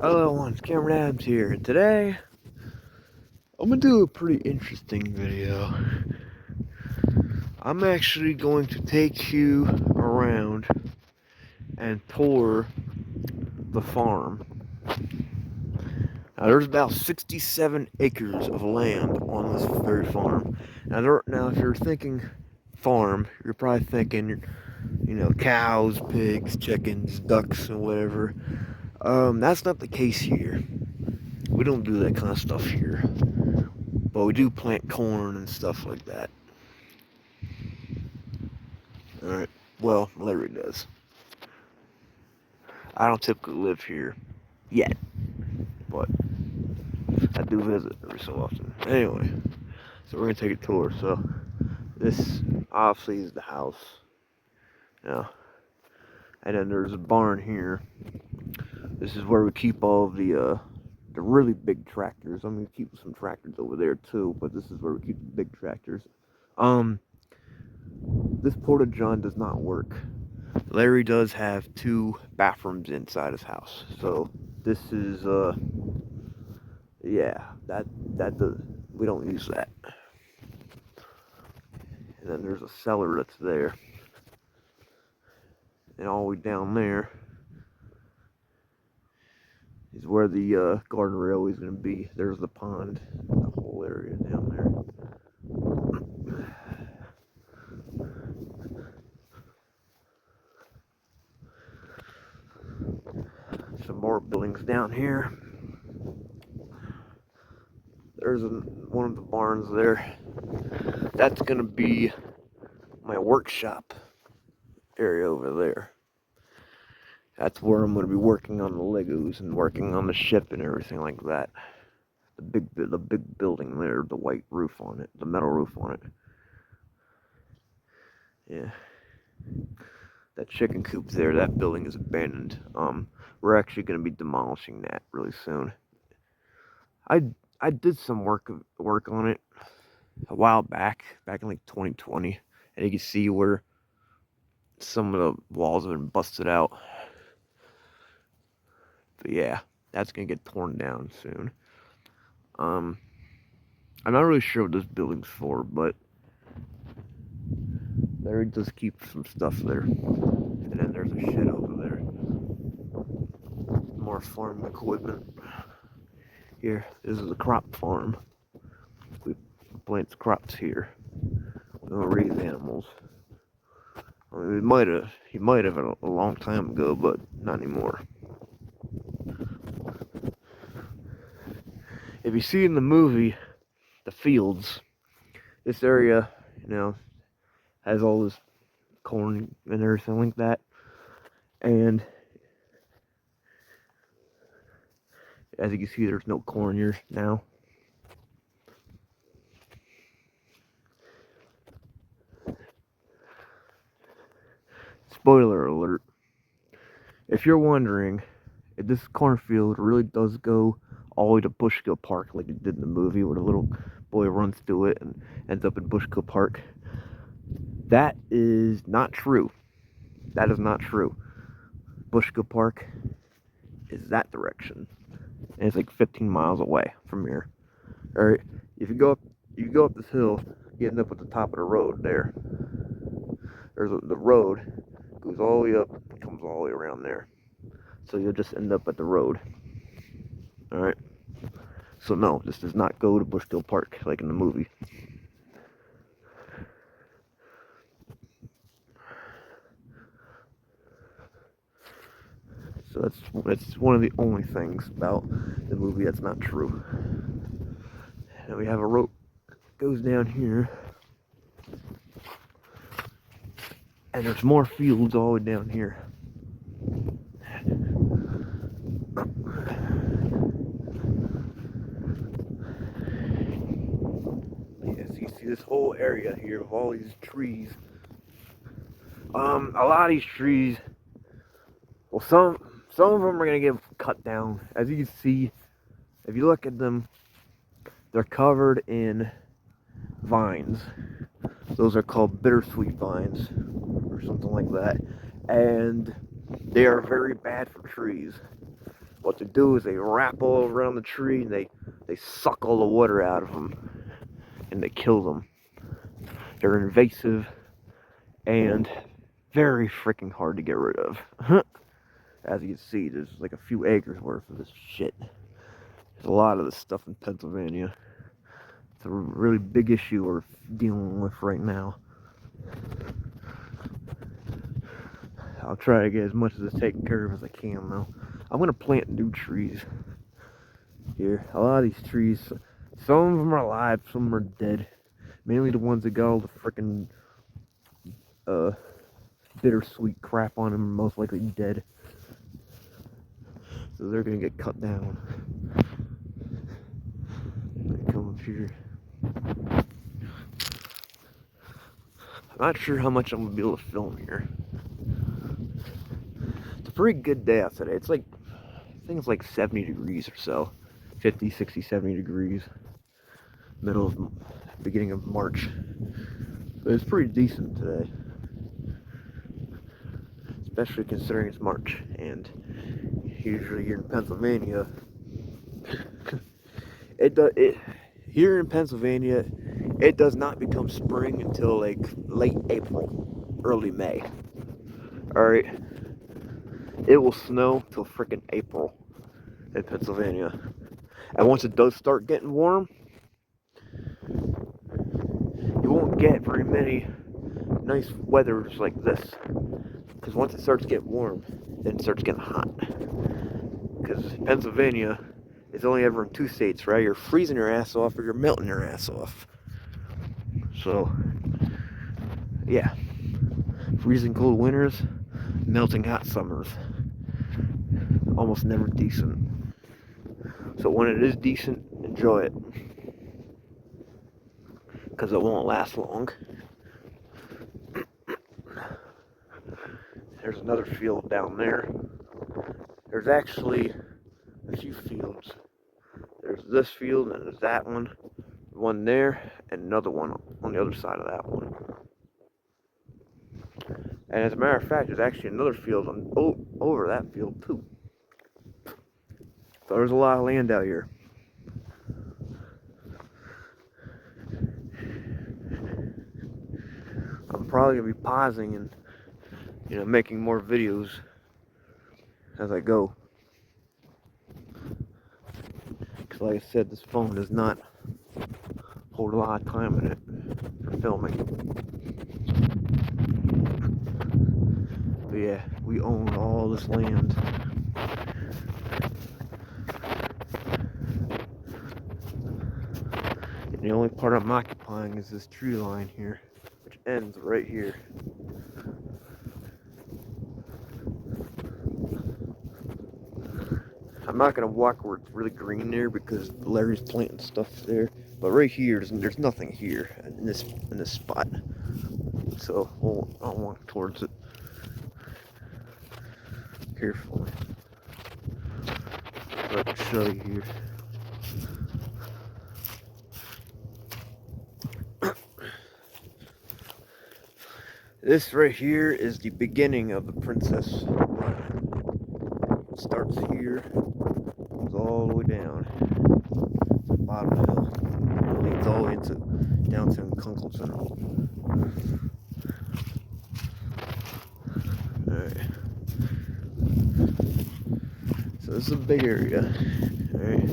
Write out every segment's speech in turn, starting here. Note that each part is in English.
Hello, everyone. It's Cameron Adams here. And today, I'm gonna do a pretty interesting video. I'm actually going to take you around and tour the farm. Now, there's about 67 acres of land on this very farm. Now, if you're thinking farm, you're probably thinking, cows, pigs, chickens, ducks, and whatever. That's not the case here. We don't do that kind of stuff here. But we do plant corn and stuff like that. Alright, well, Larry does. I don't typically live here yet, but I do visit every so often. Anyway, so we're gonna take a tour. So this obviously is the house. Yeah. And then there's a barn here. This is where we keep all the really big tractors. I'm gonna keep some tractors over there too, but this is where we keep the big tractors. This porta john does not work. Larry does have 2 bathrooms inside his house, so this is yeah, that does, we don't use that. And then there's a cellar that's there, and all the way down there is where the garden railway is going to be. There's the pond, the whole area down there. Some more buildings down here. There's one of the barns there. That's going to be my workshop area over there. That's where I'm going to be working on the Legos and working on the ship and everything like that. The big building there, the white roof on it, the metal roof on it. Yeah. That chicken coop there, that building is abandoned. We're actually going to be demolishing that really soon. I did some work on it a while back in like 2020, and you can see where some of the walls have been busted out. But yeah, that's gonna get torn down soon. I'm not really sure what this building's for, but Larry does keep some stuff there. And then there's a shed over there. More farm equipment. Here, this is a crop farm. We plant crops here. We don't raise animals. I mean, he might have a long time ago, but not anymore. If you see in the movie, The Fields, this area, has all this corn and everything like that. And as you can see, there's no corn here now. Spoiler alert. If you're wondering, if this cornfield really does go all the way to Bushkill Park like it did in the movie where the little boy runs through it and ends up in Bushkill Park, that is not true. That is not true. Bushkill Park is that direction. And it's like 15 miles away from here. Alright, if you go up this hill, you end up at the top of the road there. The road goes all the way up and comes all the way around there. So you'll just end up at the road. Alright? So no, this does not go to Bushkill Park like in the movie. So that's one of the only things about the movie that's not true. And we have a rope that goes down here. And there's more fields all the way down here. Yes, you see this whole area here of all these trees. A lot of these trees, well, some of them are gonna get cut down. As you can see, if you look at them, they're covered in vines. Those are called bittersweet vines or something like that, and they are very bad for trees. what they do is they wrap all around the tree and they suck all the water out of them and they kill them. They're invasive and very freaking hard to get rid of. As you can see, there's like a few acres worth of this shit. There's a lot of this stuff in Pennsylvania. It's a really big issue we're dealing with right now. I'll try to get as much of this taken care of as I can, though. I'm gonna plant new trees here. A lot of these trees, some of them are alive, some of them are dead. Mainly the ones that got all the freaking bittersweet crap on them are most likely dead. So they're gonna get cut down. Come up here. I'm not sure how much I'm gonna be able to film here. It's a pretty good day out today. It's like, I think it's like 70 degrees or so. 50, 60, 70 degrees. Beginning of March. But it's pretty decent today. Especially considering it's March. And usually here in Pennsylvania, here in Pennsylvania, it does not become spring until like late April, early May. Alright? It will snow till freaking April in Pennsylvania. And once it does start getting warm, you won't get very many nice weathers like this. Because once it starts getting warm, then it starts getting hot. Because Pennsylvania is only ever in two states, right? You're freezing your ass off or you're melting your ass off. So, yeah. Freezing cold winters, melting hot summers. Almost never decent. So when it is decent, enjoy it. Because it won't last long. There's another field down there. There's actually a few fields. There's this field and there's that one there, and another one on the other side of that one. And as a matter of fact, there's actually another field over that field too. So there's a lot of land out here. I'm probably gonna be pausing and making more videos as I go. Because like I said, this phone does not hold a lot of time in it for filming. But yeah, we own all this land. And the only part I'm occupying is this tree line here, which ends right here. I'm not gonna walk where it's really green there because Larry's planting stuff there. But right here, there's nothing here in this spot. So I'll walk towards it carefully. So I can show you here. This right here is the beginning of the Princess Run. It starts here, goes all the way down to the bottom of the hill, and leads all the way into downtown Kunkelton. Alright. So this is a big area. Alright.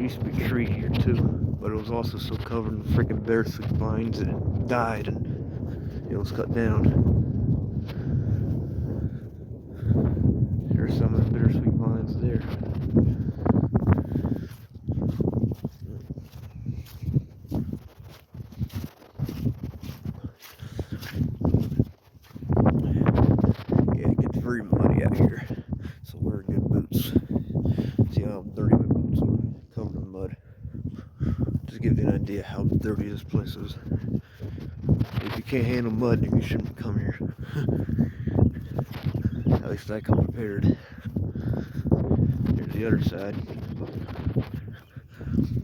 Used to be a tree here too, but it was also so covered in freaking bittersweet vines that it died and it was cut down. There's some of the bittersweet vines there. Yeah, it gets very muddy out here, so wear good boots. See how dirty my boots are? Covered in mud. just give you an idea how dirty this place is. If you can't handle mud, then you shouldn't come here. At least I come prepared. Here's the other side.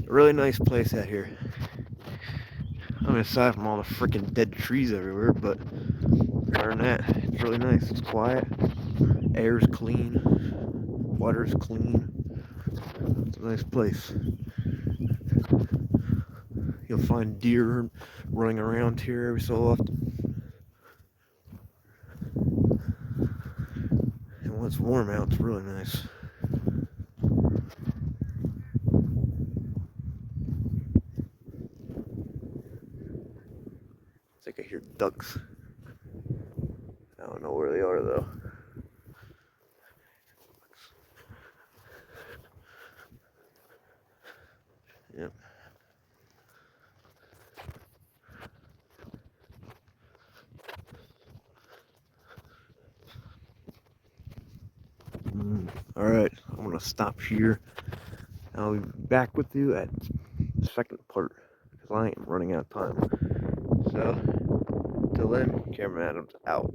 A really nice place out here. I mean, aside from all the freaking dead trees everywhere, but other than that, it's really nice. It's quiet. Air's clean. Water's clean. It's a nice place. You'll find deer running around here every so often. And when it's warm out, it's really nice. I think I hear ducks. I don't know where they are though. Yep. Alright, I'm gonna stop here. I'll be back with you at the second part because I am running out of time. So, till then, Cameron Adams out.